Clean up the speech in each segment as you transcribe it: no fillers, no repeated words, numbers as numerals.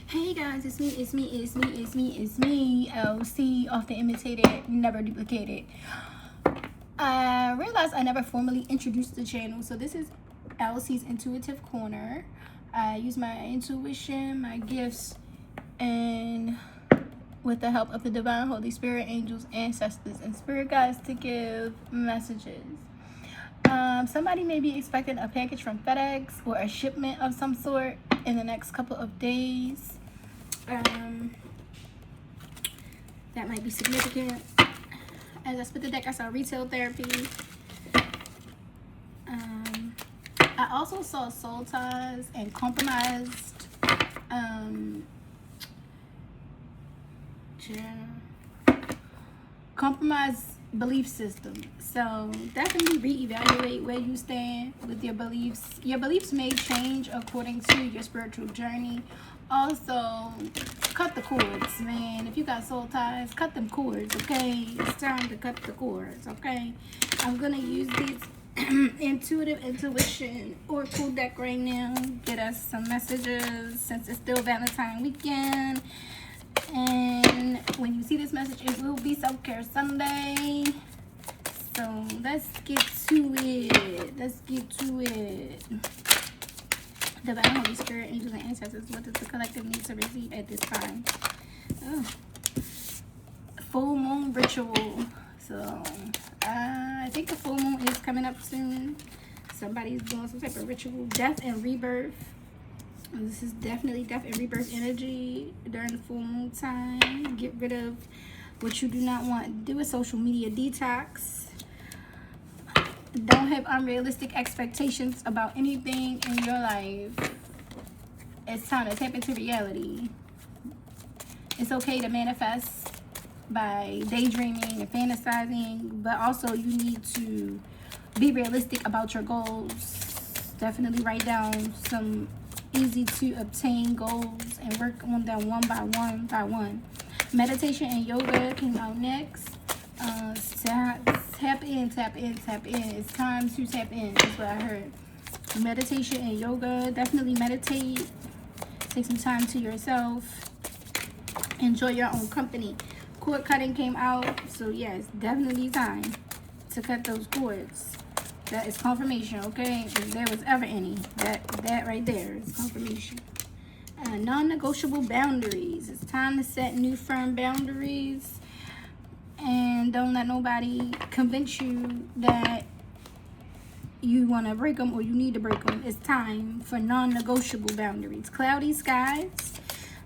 Hey guys, it's me, LC, often imitated, never duplicated. I realized I never formally introduced the channel, so this is LC's Intuitive Corner. I use my intuition, my gifts, and with the help of the Divine Holy Spirit, angels, ancestors, and spirit guides to give messages. Somebody may be expecting a package from FedEx or a shipment of some sort in the next couple of days. That might be significant. As I spit the deck, I saw retail therapy. I also saw soul ties and compromised compromised belief system. So definitely reevaluate where you stand with your beliefs. Your beliefs may change according to your spiritual journey. Also, cut the cords, man. If you got soul ties, cut them cords, okay? It's time to cut the cords, okay? I'm gonna use these intuitive intuition oracle deck right now. Get us some messages since it's still Valentine weekend. And when you see this message, it will be Self-Care Sunday. So let's get to it. Divine Holy Spirit, angels, and ancestors, what does the collective need to receive at this time? Oh. Full moon ritual. So I think the full moon is coming up soon. Somebody's doing some type of ritual. Death and rebirth. This is definitely death and rebirth energy during the full moon time. Get rid of what you do not want. Do a social media detox. Don't have unrealistic expectations about anything in your life. It's time to tap into reality. It's okay to manifest by daydreaming and fantasizing, but also you need to be realistic about your goals. Definitely write down some easy to obtain goals and work on them one by one. Meditation and yoga came out next. Tap in. It's time to tap in, is what I heard. Meditation and yoga. Definitely meditate. Take some time to yourself. Enjoy your own company. Cord cutting came out. So yes, definitely time to cut those cords. That is confirmation, okay? If there was ever any. That right there is confirmation. Non-negotiable boundaries. It's time to set new firm boundaries. And don't let nobody convince you that you want to break them or you need to break them. It's time for non-negotiable boundaries. Cloudy skies.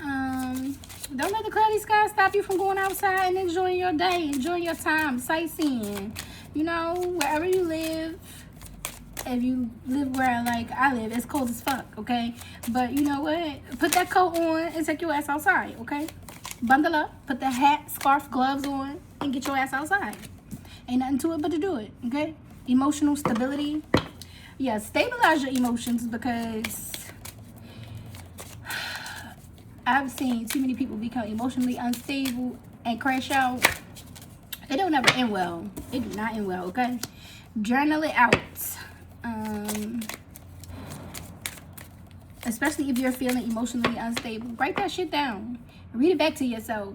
Don't let the cloudy skies stop you from going outside and enjoying your day, enjoying your time, sightseeing. You know, wherever you live. If you live where like I live, it's cold as fuck, okay? But you know what? Put that coat on and take your ass outside, okay? Bundle up, put the hat, scarf, gloves on, and get your ass outside. Ain't nothing to it but to do it, okay? Emotional stability. Yeah, stabilize your emotions because I've seen too many people become emotionally unstable and crash out. It don't never end well. It do not end well, okay? Journal it out. Especially if you're feeling emotionally unstable. Write that shit down. Read it back to yourself.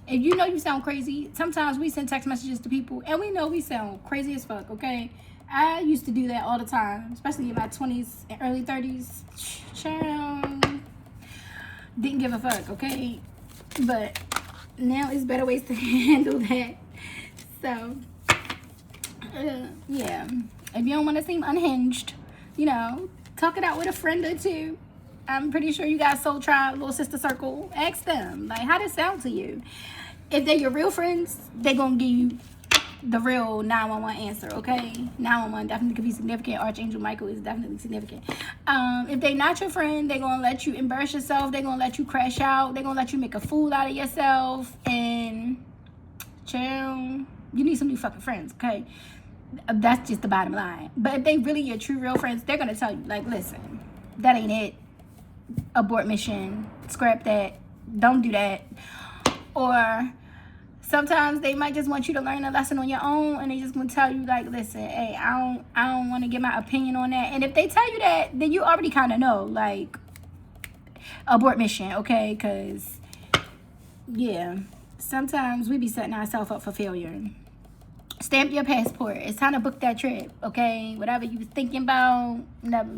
If you know you sound crazy, sometimes we send text messages to people and we know we sound crazy as fuck, okay? I used to do that all the time, especially in my 20s and early 30s. Child. Didn't give a fuck, okay? But now it's better ways to handle that. So, yeah. If you don't want to seem unhinged, you know, talk it out with a friend or two. I'm pretty sure you got Soul Tribe, Little Sister Circle. Ask them, like, how does it sound to you? If they're your real friends, they're going to give you the real 911 answer, okay? 911 definitely could be significant. Archangel Michael is definitely significant. If they're not your friend, they're going to let you embarrass yourself. They're going to let you crash out. They're going to let you make a fool out of yourself. And, chill, you need some new fucking friends, okay? That's just the bottom line. But if they really your true real friends, they're gonna tell you, like, listen, that ain't it. Abort mission. Scrap that. Don't do that. Or sometimes they might just want you to learn a lesson on your own, and they just gonna tell you, like, listen, hey, I don't want to get my opinion on that. And if they tell you that, then you already kind of know, like, abort mission, okay? Because, yeah, sometimes we be setting ourselves up for failure. Stamp your passport. It's time to book that trip, okay? Whatever you was thinking about, never,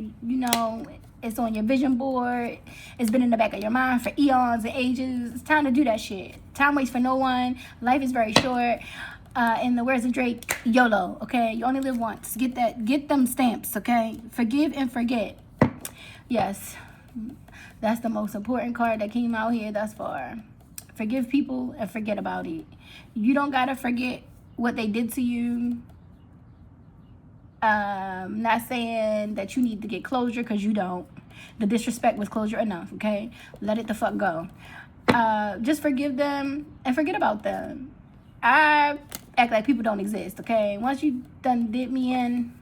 it's on your vision board. It's been in the back of your mind for eons and ages. It's time to do that shit. Time waits for no one. Life is very short. In the words of Drake, YOLO, okay? You only live once. Get them stamps, okay? Forgive and forget. Yes, that's the most important card that came out here thus far. Forgive people and forget about it. You don't gotta forget what they did to you. Not saying that you need to get closure, because you don't. The disrespect was closure enough, okay? Let it the fuck go. Just forgive them and forget about them. I act like people don't exist, okay? Once you done did me in,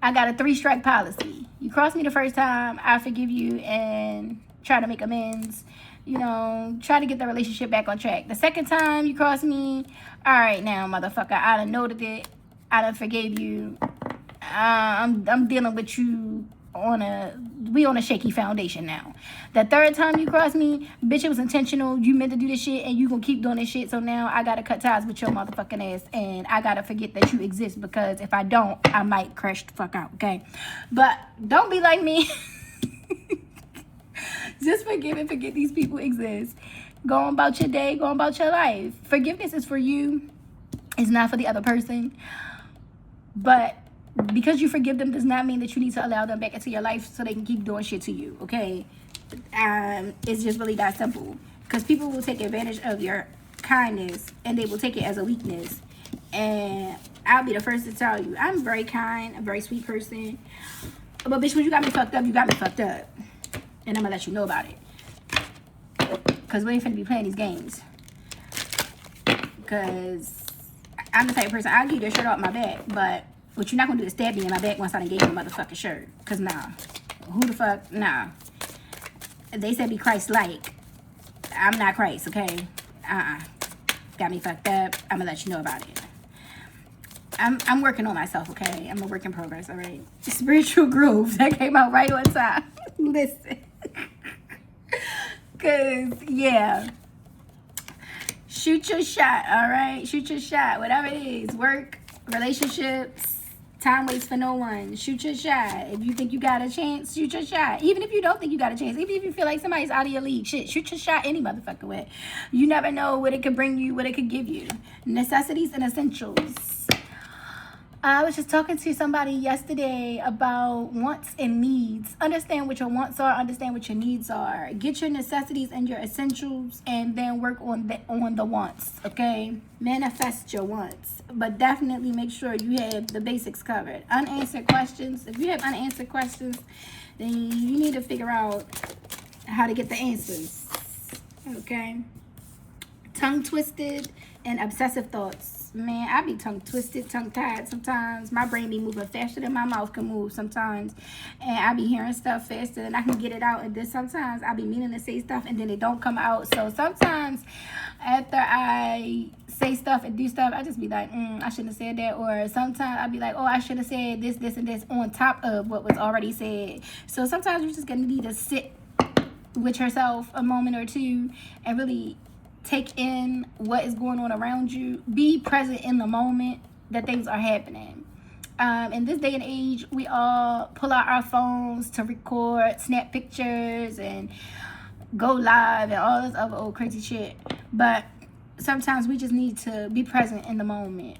I got a 3-strike policy. You cross me the first time, I forgive you and try to make amends. Try to get the relationship back on track. The second time you cross me, all right now, motherfucker, I done noted it. I done forgave you. I'm dealing with you on a shaky foundation now. The third time you cross me, bitch, it was intentional. You meant to do this shit and you gonna keep doing this shit. So now I gotta cut ties with your motherfucking ass and I gotta forget that you exist, because if I don't, I might crash the fuck out, okay? But don't be like me. Just forgive and forget these people exist. Go on about your day. Go on about your life. Forgiveness is for you. It's not for the other person. But because you forgive them does not mean that you need to allow them back into your life so they can keep doing shit to you, okay? It's just really that simple. Because people will take advantage of your kindness and they will take it as a weakness. And I'll be the first to tell you, I'm very kind, a very sweet person. But bitch, when you got me fucked up, you got me fucked up. And I'm gonna let you know about it. Because we ain't finna be playing these games. Because I'm the type of person, I'll give you your shirt off my back. But what you're not gonna do is stab me in my back once I done gave you a motherfucking shirt. Because nah. Who the fuck? Nah. They said be Christ-like. I'm not Christ, okay? Got me fucked up. I'm gonna let you know about it. I'm working on myself, okay? I'm a work in progress, all right? Spiritual growth. That came out right on time. Listen. Because, yeah. Shoot your shot, all right? Shoot your shot. Whatever it is. Work, relationships, time waits for no one. Shoot your shot. If you think you got a chance, shoot your shot. Even if you don't think you got a chance. Even if you feel like somebody's out of your league. Shit, shoot your shot any motherfucking way. You never know what it could bring you, what it could give you. Necessities and essentials. I was just talking to somebody yesterday about wants and needs. Understand what your wants are. Understand what your needs are. Get your necessities and your essentials, and then work on the wants. Okay, manifest your wants, but definitely make sure you have the basics covered. Unanswered questions. If you have unanswered questions, then you need to figure out how to get the answers. Okay. Tongue twisted and obsessive thoughts. Man, I be tongue twisted, tongue tied sometimes. My brain be moving faster than my mouth can move sometimes. And I be hearing stuff faster than I can get it out. And then sometimes I be meaning to say stuff and then it don't come out. So sometimes after I say stuff and do stuff, I just be like, I shouldn't have said that. Or sometimes I be like, oh, I should have said this, this, and this on top of what was already said. So sometimes you're just going to need to sit with yourself a moment or two and really take in what is going on around you. Be present in the moment that things are happening. In this day and age, we all pull out our phones to record, snap pictures, and go live and all this other old crazy shit. But sometimes we just need to be present in the moment.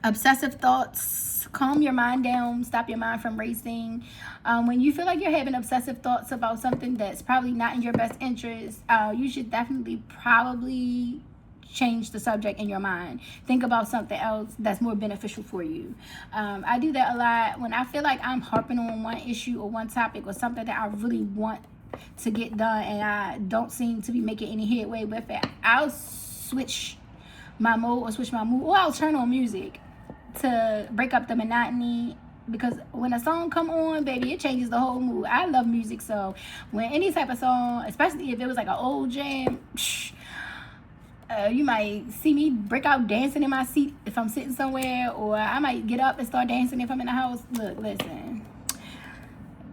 Obsessive thoughts. Calm your mind down. Stop your mind from racing. When you feel like you're having obsessive thoughts about something that's probably not in your best interest, you should definitely probably change the subject in your mind. Think about something else that's more beneficial for you. I do that a lot when I feel like I'm harping on one issue or one topic or something that I really want to get done and I don't seem to be making any headway with it. I'll switch my mode or switch my mood, or I'll turn on music to break up the monotony, because when a song come on, baby, it changes the whole mood. I love music, so when any type of song, especially if it was like an old jam, you might see me break out dancing in my seat if I'm sitting somewhere, or I might get up and start dancing if I'm in the house. Look, listen,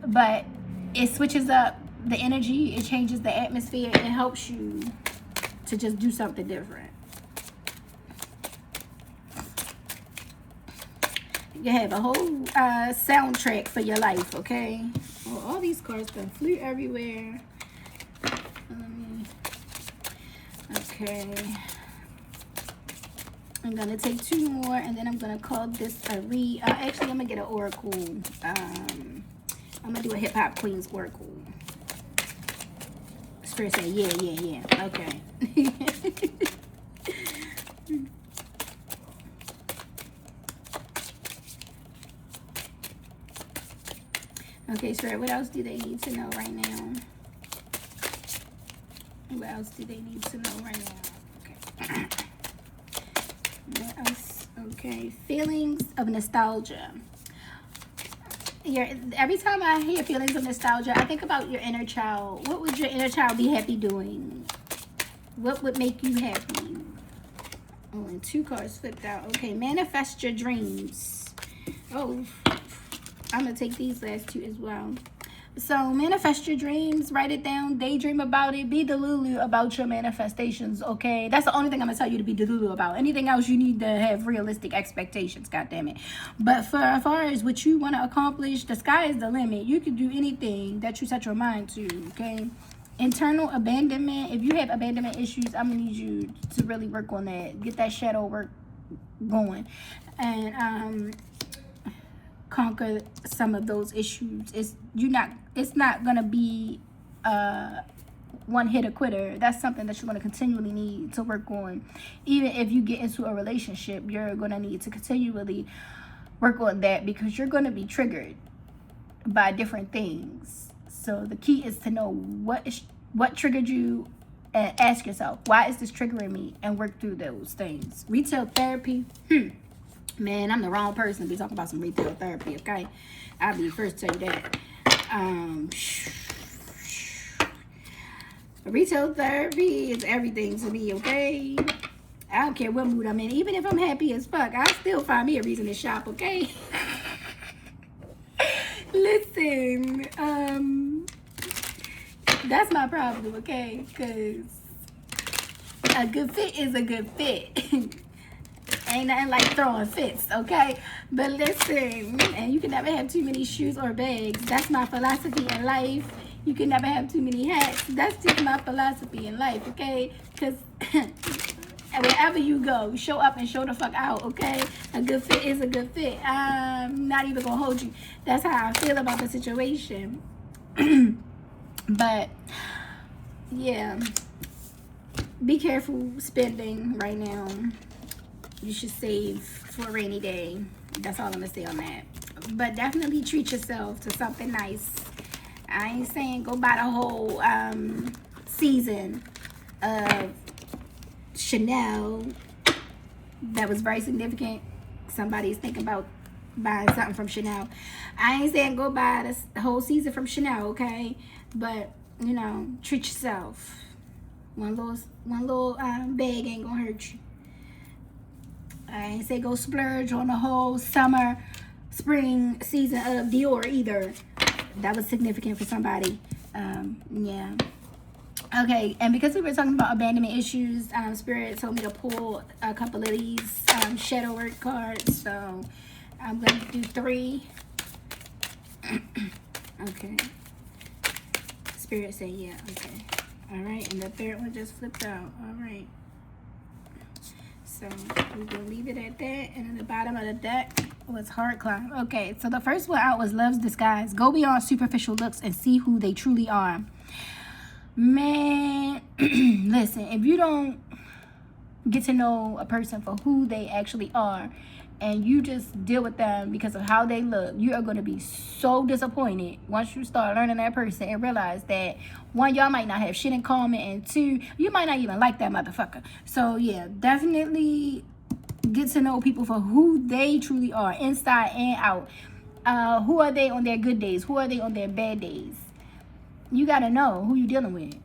but it switches up the energy, it changes the atmosphere, it helps you to just do something different. You have a whole soundtrack for your life, okay? Well, all these cards done flew everywhere. Okay. I'm gonna take 2 more, and then I'm gonna call this a actually, I'm gonna get an oracle. I'm gonna do a hip hop queen's oracle. Spirit say, yeah. Okay. Okay, Spirit, what else do they need to know right now? What else do they need to know right now? Okay. What else? Okay, feelings of nostalgia. Every time I hear feelings of nostalgia, I think about your inner child. What would your inner child be happy doing? What would make you happy? Oh, and 2 cards flipped out. Okay, manifest your dreams. Oh, I'm going to take these last 2 as well. So, manifest your dreams. Write it down. Daydream about it. Be delulu about your manifestations, okay? That's the only thing I'm going to tell you to be delulu about. Anything else, you need to have realistic expectations, goddammit. But for as far as what you want to accomplish, the sky is the limit. You can do anything that you set your mind to, okay? Internal abandonment. If you have abandonment issues, I'm going to need you to really work on that. Get that shadow work going. And, conquer some of those issues. It's not gonna be one hitter quitter. That's something that you're gonna continually need to work on. Even if you get into a relationship, you're gonna need to continually work on that, because you're gonna be triggered by different things. So the key is to know what triggered you, and ask yourself, why is this triggering me, and work through those things. Retail therapy. Man, I'm the wrong person to be talking about some retail therapy, okay? I'll be the first to tell you that. Retail therapy is everything to me, okay? I don't care what mood I'm in. Even if I'm happy as fuck, I'll still find me a reason to shop, okay? Listen, that's my problem, okay? Because a good fit is a good fit. Ain't nothing like throwing fits, okay? But listen, and you can never have too many shoes or bags. That's my philosophy in life. You can never have too many hats. That's just my philosophy in life, okay? Because wherever you go, show up and show the fuck out, okay? A good fit is a good fit. I'm not even gonna hold you. That's how I feel about the situation. But yeah, be careful spending right now. You should save for a rainy day. That's all I'm gonna say on that. But definitely treat yourself to something nice. I ain't saying go buy the whole season of Chanel. That was very significant. Somebody's thinking about buying something from Chanel. I ain't saying go buy the whole season from Chanel, okay? But you know, treat yourself. One little bag ain't gonna hurt you. I ain't say go splurge on the whole summer, spring season of Dior either. That was significant for somebody. Yeah. Okay, and because we were talking about abandonment issues, Spirit told me to pull a couple of these shadow work cards. So I'm going to do 3. Okay. Spirit said yeah. Okay. All right, and the 3rd one just flipped out. All right. So we're going to leave it at that. And in the bottom of the deck was Hard Climb. Okay, so the first one out was Love's Disguise. Go beyond superficial looks and see who they truly are. Man, listen, if you don't get to know a person for who they actually are, and you just deal with them because of how they look, you are going to be so disappointed once you start learning that person and realize that, 1, y'all might not have shit in common, and 2, you might not even like that motherfucker. So yeah, definitely get to know people for who they truly are, inside and out. Who are they on their good days? Who are they on their bad days? You got to know who you're dealing with.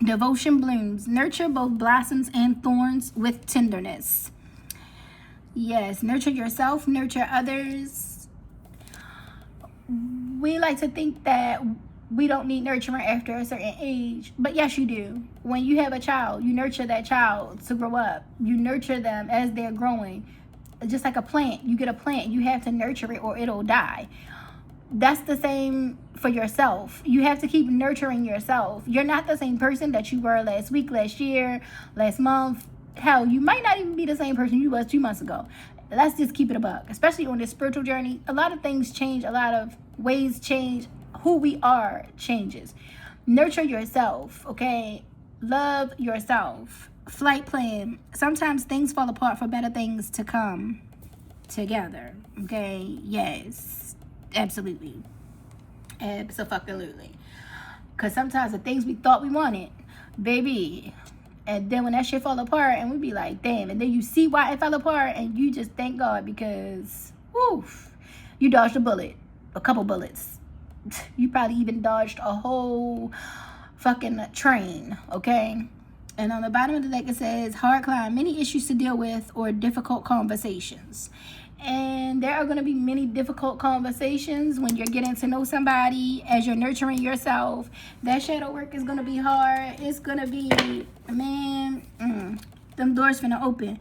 Devotion blooms. Nurture both blossoms and thorns with tenderness. Yes, nurture yourself, nurture others. We like to think that we don't need nurturing after a certain age. But yes, you do. When you have a child, you nurture that child to grow up. You nurture them as they're growing. Just like a plant. You get a plant, you have to nurture it or it'll die. That's the same for yourself. You have to keep nurturing yourself. You're not the same person that you were last week, last year, last month. Hell, you might not even be the same person you was 2 months ago. Let's just keep it a buck. Especially on this spiritual journey, a lot of things change, a lot of ways change. Who we are changes. Nurture yourself, okay? Love yourself. Flight plan. Sometimes things fall apart for better things to come together, okay? Yes, absolutely. Absolutely. Because sometimes the things we thought we wanted, baby, and then when that shit fall apart and we be like, damn, and then you see why it fell apart and you just thank God because, woof, you dodged a bullet, a couple bullets. You probably even dodged a whole fucking train, okay? And on the bottom of the deck it says, hard climb, many issues to deal with or difficult conversations. And there are going to be many difficult conversations when you're getting to know somebody, as you're nurturing yourself. That shadow work is going to be hard. It's going to be, man, them doors finna open.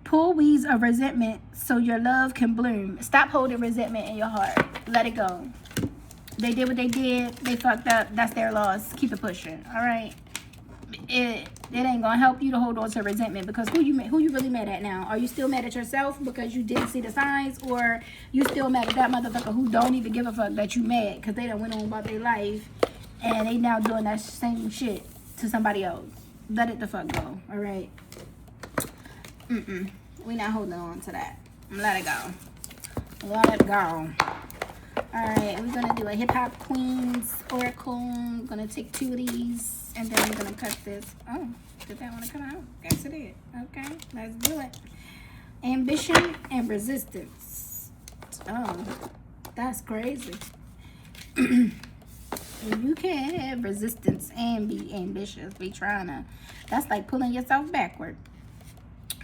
Pull weeds of resentment so your love can bloom. Stop holding resentment in your heart. Let it go. They did what they did. They fucked up. That's their loss. Keep it pushing. All right. It ain't gonna help you to hold on to resentment, because who you really mad at now? Are you still mad at yourself because you didn't see the signs, or you still mad at that motherfucker who don't even give a fuck that you mad because they done went on about their life and they now doing that same shit to somebody else? Let it the fuck go. All right. We not holding on to that. Let it go. Let it go. Alright, we're gonna do a hip hop queens oracle. I'm gonna take 2 of these and then we're gonna cut this. Oh, did that want to come out? Guess it did. Okay, let's do it. Ambition and resistance. Oh, that's crazy. You can't have resistance and be ambitious. Be trying to. That's like pulling yourself backward.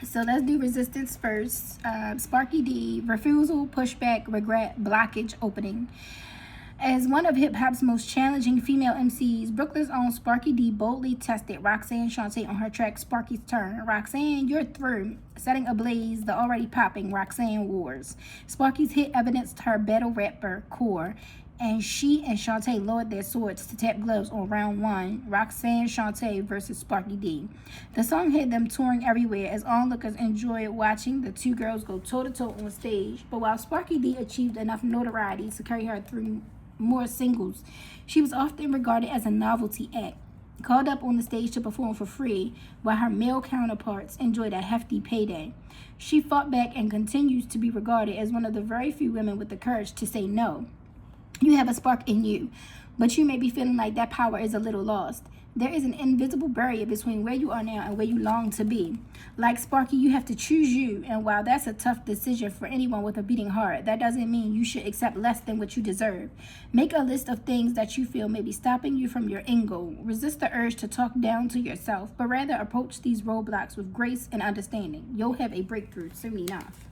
So let's do resistance first. Sparky D, refusal, pushback, regret, blockage, opening. As one of hip-hop's most challenging female MCs, Brooklyn's own Sparky D boldly tested Roxanne Shante on her track Sparky's Turn. Roxanne, you're through, setting ablaze the already popping Roxanne Wars. Sparky's hit evidenced her battle rapper core, and she and Shante lowered their swords to tap gloves on round 1, Roxanne Shante versus Sparky D. The song had them touring everywhere as onlookers enjoyed watching the two girls go toe-to-toe on stage. But while Sparky D achieved enough notoriety to carry her through more singles, she was often regarded as a novelty act, called up on the stage to perform for free while her male counterparts enjoyed a hefty payday. She fought back and continues to be regarded as one of the very few women with the courage to say no. You have a spark in you, but you may be feeling like that power is a little lost. There is an invisible barrier between where you are now and where you long to be. Like Sparky, you have to choose you, and while that's a tough decision for anyone with a beating heart, that doesn't mean you should accept less than what you deserve. Make a list of things that you feel may be stopping you from your end goal. Resist the urge to talk down to yourself, but rather approach these roadblocks with grace and understanding. You'll have a breakthrough soon enough.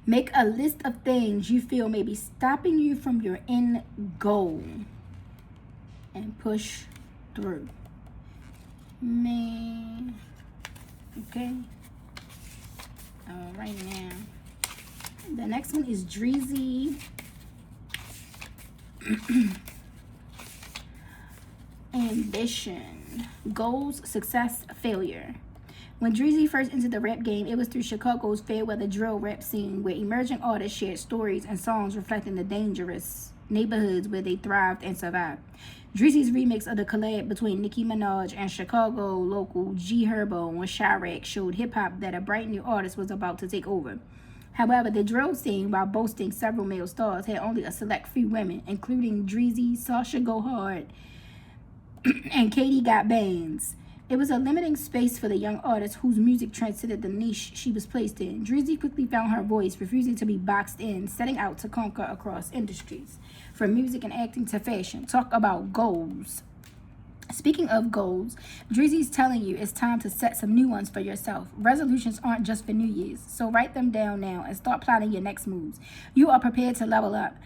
Make a list of things you feel may be stopping you from your end goal and push through. Man. Okay. All right now. The next one is Dreezy. Ambition. Goals, success, failure. When Dreezy first entered the rap game, it was through Chicago's fair-weather drill rap scene, where emerging artists shared stories and songs reflecting the dangerous neighborhoods where they thrived and survived. Dreezy's remix of the collab between Nicki Minaj and Chicago local G Herbo on Chirac showed hip-hop that a bright new artist was about to take over. However, the drill scene, while boasting several male stars, had only a select few women, including Dreezy, Sasha Go Hard, and Katie Got Bands. It was a limiting space for the young artist whose music transcended the niche she was placed in. Dreezy quickly found her voice, refusing to be boxed in, setting out to conquer across industries, from music and acting to fashion. Talk about goals. Speaking of goals, Drizzy's telling you it's time to set some new ones for yourself. Resolutions aren't just for New Year's, so write them down now and start plotting your next moves. You are prepared to level up,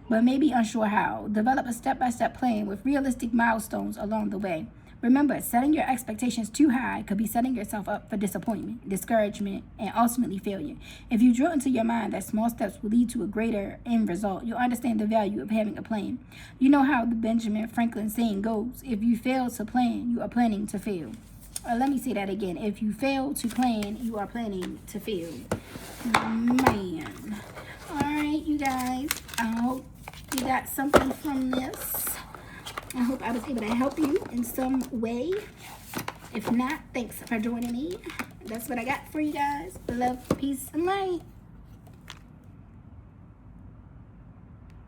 but maybe unsure how. Develop a step-by-step plan with realistic milestones along the way. Remember, setting your expectations too high could be setting yourself up for disappointment, discouragement, and ultimately failure. If you drill into your mind that small steps will lead to a greater end result, you'll understand the value of having a plan. You know how the Benjamin Franklin saying goes, if you fail to plan, you are planning to fail. Let me say that again. If you fail to plan, you are planning to fail. Man. All right, you guys. I hope you got something from this. I hope I was able to help you in some way. If not, thanks for joining me. That's what I got for you guys. Love, peace, and light.